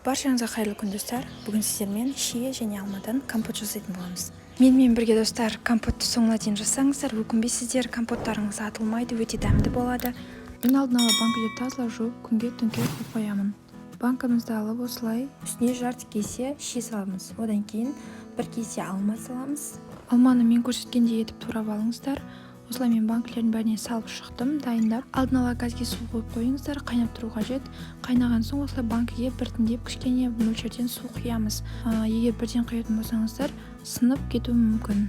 Баршаңызға қайырлы күн достар. Бүгін сіздермен шие және алмадан компот жасайтын боламыз. Менімен бірге достар, компотты соңына дейін жасаңыздар, өкінбейсіздер, компоттарыңыз атылмайды, өте дәмді болады. Мен алдын ала банкілерді тазалап жуып, күнге төңкеріп қойып қоямын. Банкамызды алып осылай үстіне жарты кесе шие саламыз. Одан кейін бір кесе алма саламыз. Алманы мен көрсеткендей етіп турап алыңыздар. Осылай мен банкілердің бәріне салып шықтым, дайындап. Алдын ала газге су қойып қойыңыздар, қайнап тұру қажет. Қайнаған соң осылай банкіге біртіндеп кішкене мөлшерден су құямыз. Егер бірден құятын болсаңыздар, сынып кетуі мүмкін.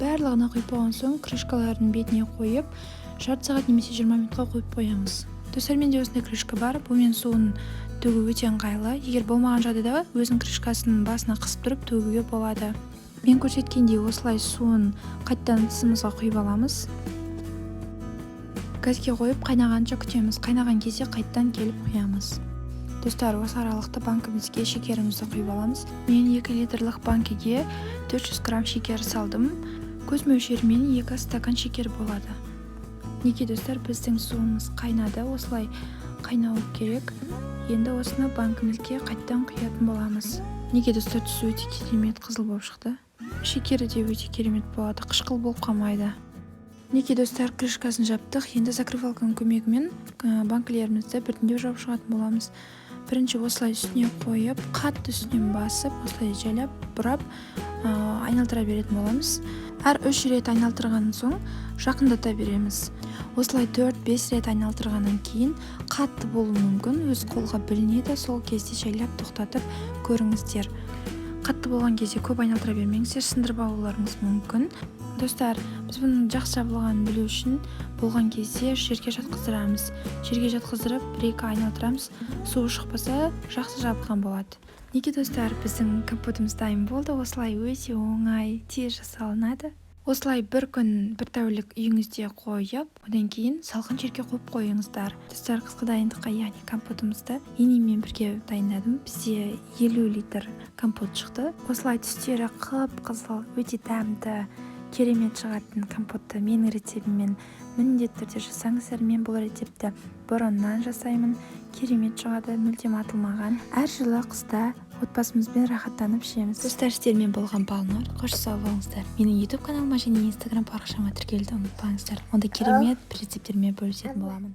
Барлығына құйып болған соң крышкалардың бетіне қойып, жарты сағат немесе 20 минутқа қойып қоямыз. Достар, менде осындай крышка бар. Бұмен суын төгу өте ыңғайлы. Егер болмаған жағдайда өзінің крышкасының басына қысып тұрып төгуге болады. Мен көрсеткендей осылай суын қайттан ыдысымызға құйып аламыз. Газге қойып қайнағанша күтеміз. Қайнаған кезде қайттан келіп құямыз. Достар, осы аралықта банкімізге шекерімізді құйып аламыз. Мен 2 литрлік банкіге 400 грамм шекер салдым. Көз мөлшерімен 2 стакан шекер болады. Неге достар, біздің суымыз қайнады, осылай қайнауы керек. Енді осыны банкімізге қайттан құятын боламыз. Неге достар, түсі өте керемет қызыл болып шықты. Шекері де өте керемет болады, қышқыл болып қалмайды. Неге достар, крышкасын жаптық. Енді закрывалканың көмегімен банкілерімізді біртіндеп жауып шығатын боламыз. Бірінші осылай үстіне қойып, қатты үстінен басып, осылай жайлап, бұрап, айналдыра беретін боламыз. Әр 3 рет айналдырған соң жақындата береміз. Осылай 4-5 рет айналдырғаннан кейін қатты болуы мүмкін, өз қолға білінеді, сол кезде жайлап тоқтатып көріңіздер. Қатты болған кезде көп айналдыра бермеңіздер, сындырып алуларыңыз мүмкін. Достар, біз бұның жақсы жабылғанын білу үшін болған кезде жерге жатқыздырамыз. Жерге жатқыздырып, 1-2 айналдырамыз. Суы шықпаса, жақсы жабылған болады. Неге достар, біздің компотымыз дайын болды. Осылай өте оңай, тез жасалынады. Осылай бір күн, бір тәулік үйіңізде қойып, одан кейін салқын жерге қойып қойыңыздар. Достар, қысқы дайындыққа, яғни компотымызды енеммен бірге дайындадым. Бізде 50 литр компот шықты. Осылай түстері қып-қызыл, өте дәмді, керемет шығатын компотты менің рецептіммен міндетті түрде жасаңыздар. Мен бұл рецепті бұрыннан жасаймын. Керемет шығады, мүлдем атылмаған. Әр жылы қыста отбасымызбен рахаттанып ішеміз. Достар, сіздермен болған Балнұр. Қош сау болыңыздар. Менің YouTube каналыма және Instagram парақшама тіркелуді ұмытпаңыздар. Онда керемет рецептермен бөлісетін боламын.